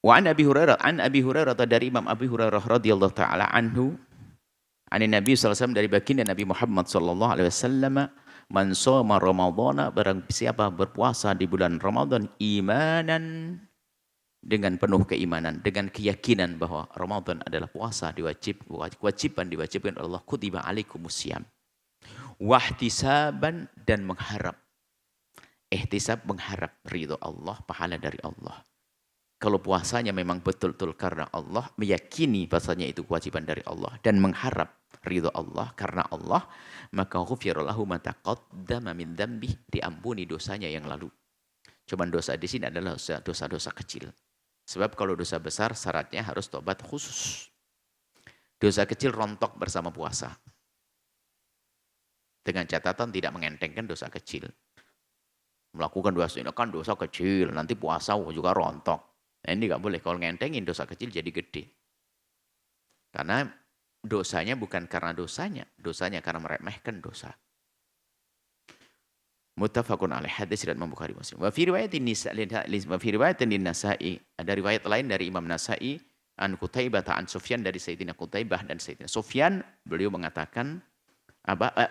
Wa an Abi Hurairah dari Imam Abi Hurairah radhiyallahu taala anhu, ani Nabi sallallahu alaihi wasallam dari baginda Nabi Muhammad sallallahu alaihi wasallam, man shoma ramadhana, barang siapa berpuasa di bulan Ramadan imanan, dengan penuh keimanan, dengan keyakinan bahwa Ramadan adalah puasa kewajiban diwajibkan oleh Allah, kutiba alaikumusiyam, wahtisaban, dan mengharap, ihtisab mengharap ridho Allah, pahala dari Allah. Kalau puasanya memang betul-betul karena Allah, meyakini bahasanya itu kewajiban dari Allah, dan mengharap ridho Allah karena Allah, maka ghufira lahu ma taqaddama min dzambih, diampuni dosanya yang lalu. Cuman dosa di sini adalah dosa-dosa kecil. Sebab kalau dosa besar syaratnya harus tobat khusus. Dosa kecil rontok bersama puasa. Dengan catatan tidak mengentengkan dosa kecil. Melakukan dosa ini kan dosa kecil, nanti puasa juga rontok. Nah, ini nggak boleh. Kalau ngentengin dosa kecil jadi gede. Karena dosanya bukan karena dosanya karena meremehkan dosa. Muttafaqun alaih, hadis riwayat Imam Bukhari Muslim. Wa fi riwayatin Nasa'i, ada riwayat lain dari Imam Nasa'i, an Qutaibah an Sufyan, dari Sayyidina Qutaibah dan Sayyidina Sufyan, beliau mengatakan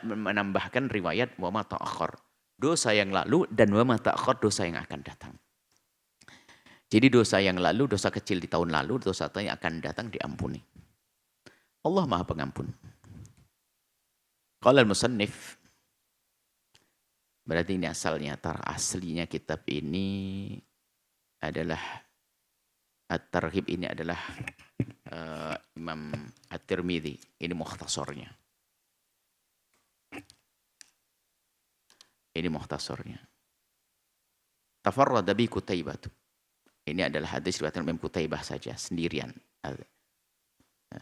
menambahkan riwayat wa ma ta'akhir, dosa yang lalu, dan wa ma ta'akhir, dosa yang akan datang. Jadi dosa yang lalu, dosa kecil di tahun lalu, dosa yang akan datang diampuni. Allah Maha Pengampun. Qala al-musannif, berarti ini asalnya, aslinya kitab ini adalah At-Targhib, ini adalah Imam At-Tirmidzi, ini mukhtasornya. Ini mukhtasornya. Tafarrada bi Qutaibah. Ini adalah hadis riwayat Imam Qutaibah saja, sendirian.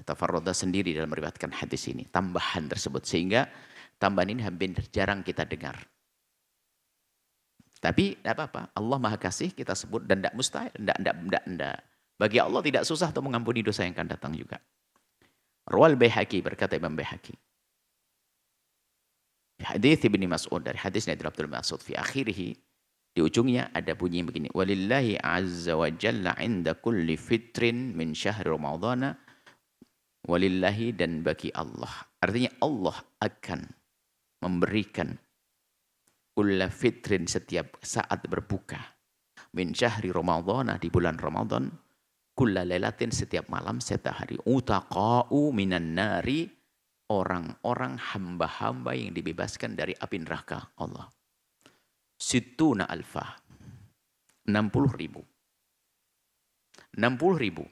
Tafarrada sendiri dalam meriwayatkan hadis ini, tambahan tersebut, sehingga tambahan ini hampir jarang kita dengar. Tapi tidak apa-apa, Allah Maha Kasih kita sebut, dan tidak mustahil, tidak. Bagi Allah tidak susah untuk mengampuni dosa yang akan datang juga. Rawal Baihaqi, berkata Imam Baihaqi, hadis Ibnu Mas'ud, dari hadisnya dari Abdul Mas'ud, fi akhirih, di ujungnya ada bunyi begini, walillahi azza wa jalla inda kulli fitrin min syahri ramadhana, walillahi, dan bagi Allah. Artinya Allah akan memberikan kulla fitrin, setiap saat berbuka, min syahri ramadhana, di bulan Ramadan, kulla lailatin, setiap malam, setiap hari, utaqa'u minan nari, orang-orang hamba-hamba yang dibebaskan dari api neraka Allah. Situna alfa, 60.000. 60.000.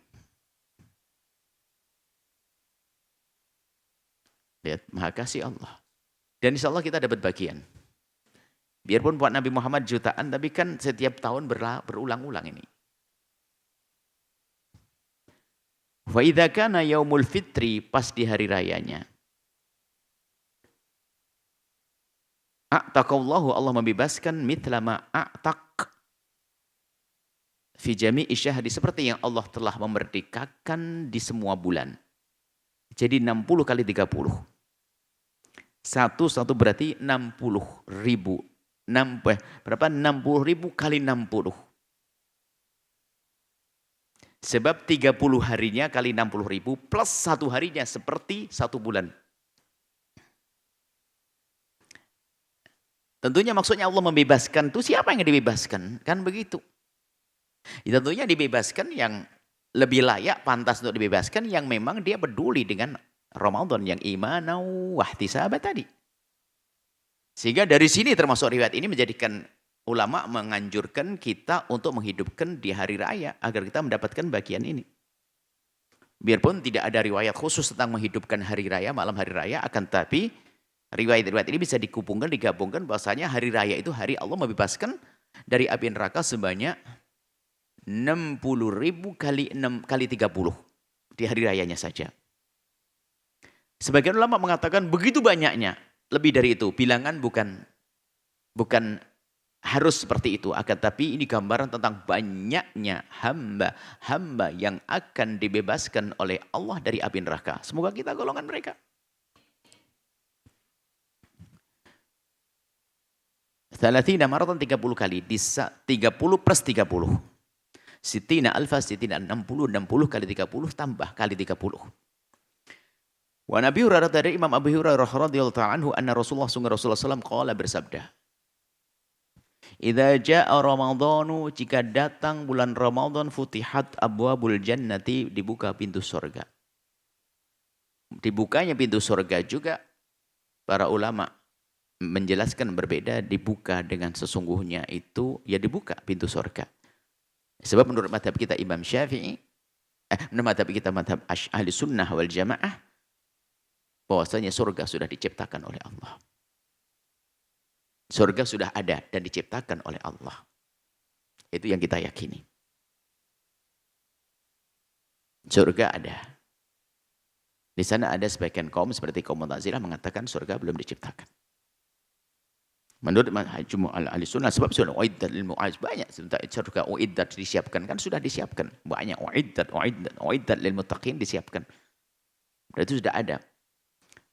Lihat, Maha Kasih Allah. Dan insya Allah kita dapat bagian. Biarpun buat Nabi Muhammad jutaan, tapi kan setiap tahun berulang-ulang ini. Wa idza kana yaumul fitri, pas di hari rayanya, a'taqallahu, Allah membebaskan, mithla ma a'taq fi jami'i syahri, seperti yang Allah telah memerdekakan di semua bulan. Jadi 60 kali 30. Satu berarti 60.000. Berapa? 60.000 kali 60. Sebab 30 harinya kali 60.000 plus 1 harinya seperti 1 bulan. Tentunya maksudnya Allah membebaskan itu siapa yang dibebaskan? Kan begitu. Ya, tentunya dibebaskan yang lebih layak, pantas untuk dibebaskan, yang memang dia peduli dengan Ramadan, yang imanau wahtisabat tadi. Sehingga dari sini termasuk riwayat ini menjadikan ulama menganjurkan kita untuk menghidupkan di hari raya agar kita mendapatkan bagian ini. Biarpun tidak ada riwayat khusus tentang menghidupkan hari raya, malam hari raya, akan tapi riwayat-riwayat ini bisa digabungkan bahwasanya hari raya itu hari Allah membebaskan dari api neraka sebanyak 60.000 kali 6 kali 30 di hari rayanya saja. Sebagian ulama mengatakan begitu banyaknya, lebih dari itu. Bilangan bukan harus seperti itu, akan tapi ini gambaran tentang banyaknya hamba yang akan dibebaskan oleh Allah dari api neraka. Semoga kita golongan mereka. 30 maratan 30 kali, 30 plus 30. Sitina alfa, sitina 60 kali 30 tambah kali 30. Wa Nabi Hurairah dari Imam Abu Hurairah radhiyallahu ta'ala anhu anna Rasulullah SAW qala bersabda. Idza jaa Ramadhanu, jika datang bulan Ramadan, futihat abwabul jannati, dibuka pintu surga. Dibukanya pintu surga juga para ulama menjelaskan berbeda, dibuka dengan sesungguhnya itu ya dibuka pintu surga. Sebab menurut mazhab kita Imam Syafi'i, menurut mazhab kita mazhab ahli sunnah wal jamaah, bahwasanya surga sudah diciptakan oleh Allah. Surga sudah ada dan diciptakan oleh Allah. Itu yang kita yakini. Surga ada. Di sana ada sebagian kaum seperti kaum Mu'tazilah mengatakan surga belum diciptakan. Menurut ahli sunnah, sebab sudah uiddat lil mu'az, banyak surga uiddat disiapkan, kan sudah disiapkan. Banyak uiddat lil muttaqin disiapkan. Itu sudah ada.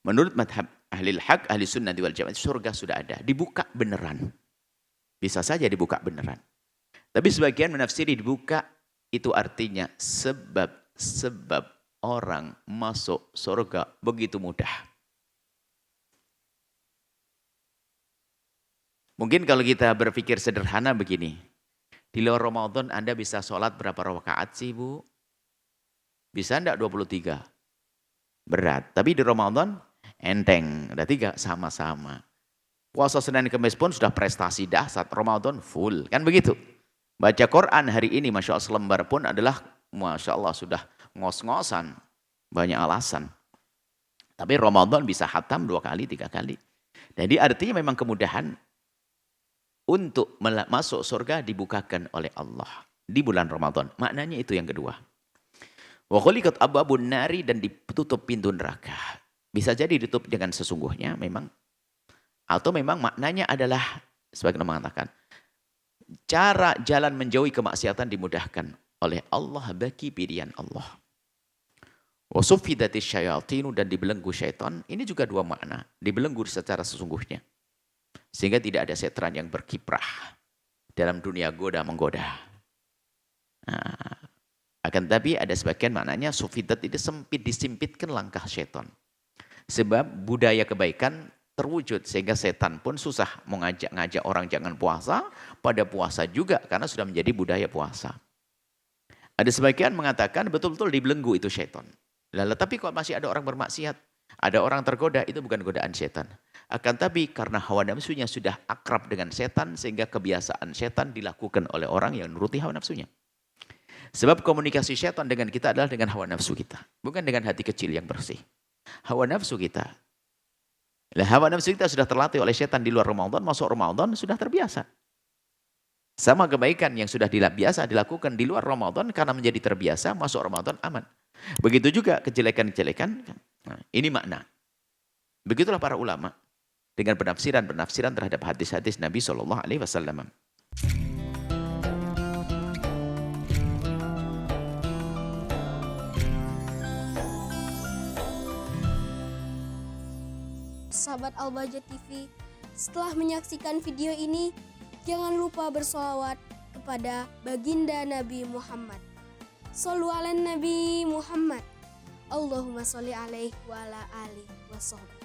Menurut madhab ahli haq, ahli sunnah wal jamaah, surga sudah ada, dibuka beneran. Bisa saja dibuka beneran. Tapi sebagian menafsiri dibuka itu artinya sebab orang masuk surga begitu mudah. Mungkin kalau kita berpikir sederhana begini, di luar Ramadan Anda bisa sholat berapa rakaat sih Bu? Bisa enggak 23? Berat. Tapi di Ramadan enteng, ada 3 sama-sama. Puasa Senin Kamis pun sudah prestasi dahsyat, Ramadan full, kan begitu. Baca Quran hari ini Masya Allah selembar pun adalah Masya Allah sudah ngos-ngosan, banyak alasan. Tapi Ramadan bisa khatam 2 kali, 3 kali. Jadi artinya memang kemudahan untuk masuk surga dibukakan oleh Allah di bulan Ramadan. Maknanya itu yang kedua. Wa khuliqat abwabun nari, dan ditutup pintu neraka. Bisa jadi ditutup dengan sesungguhnya memang, atau memang maknanya adalah sebagaimana mengatakan cara jalan menjauhi kemaksiatan dimudahkan oleh Allah bagi pilihan Allah. Wa suffidatis syayatinu, dan dibelenggu syaitan. Ini juga 2 makna, dibelenggu secara sesungguhnya. Sehingga tidak ada setan yang berkiprah dalam dunia goda menggoda. Nah, akan tapi ada sebagian maknanya sufidat itu sempit, disimpitkan langkah setan. Sebab budaya kebaikan terwujud sehingga setan pun susah ngajak orang jangan puasa, pada puasa juga karena sudah menjadi budaya puasa. Ada sebagian mengatakan betul-betul dibelenggu itu setan. Lalu tapi kalau masih ada orang bermaksiat, ada orang tergoda, itu bukan godaan setan. Akan tapi karena hawa nafsunya sudah akrab dengan setan, sehingga kebiasaan setan dilakukan oleh orang yang menuruti hawa nafsunya. Sebab komunikasi setan dengan kita adalah dengan hawa nafsu kita, bukan dengan hati kecil yang bersih. Hawa nafsu kita. Hawa nafsu kita sudah terlatih oleh setan di luar Ramadan, masuk Ramadan sudah terbiasa. Sama kebaikan yang sudah biasa dilakukan di luar Ramadan karena menjadi terbiasa, masuk Ramadan aman. Begitu juga kejelekan-kejelekan. Nah, ini makna. Begitulah para ulama dengan penafsiran terhadap hadis-hadis Nabi SAW. Sahabat Al-Bahjah TV, setelah menyaksikan video ini, jangan lupa bersolawat kepada baginda Nabi Muhammad. Shollu ala Nabi Muhammad. Allahumma sholli alaihi wa ala alihi wa sahbihi.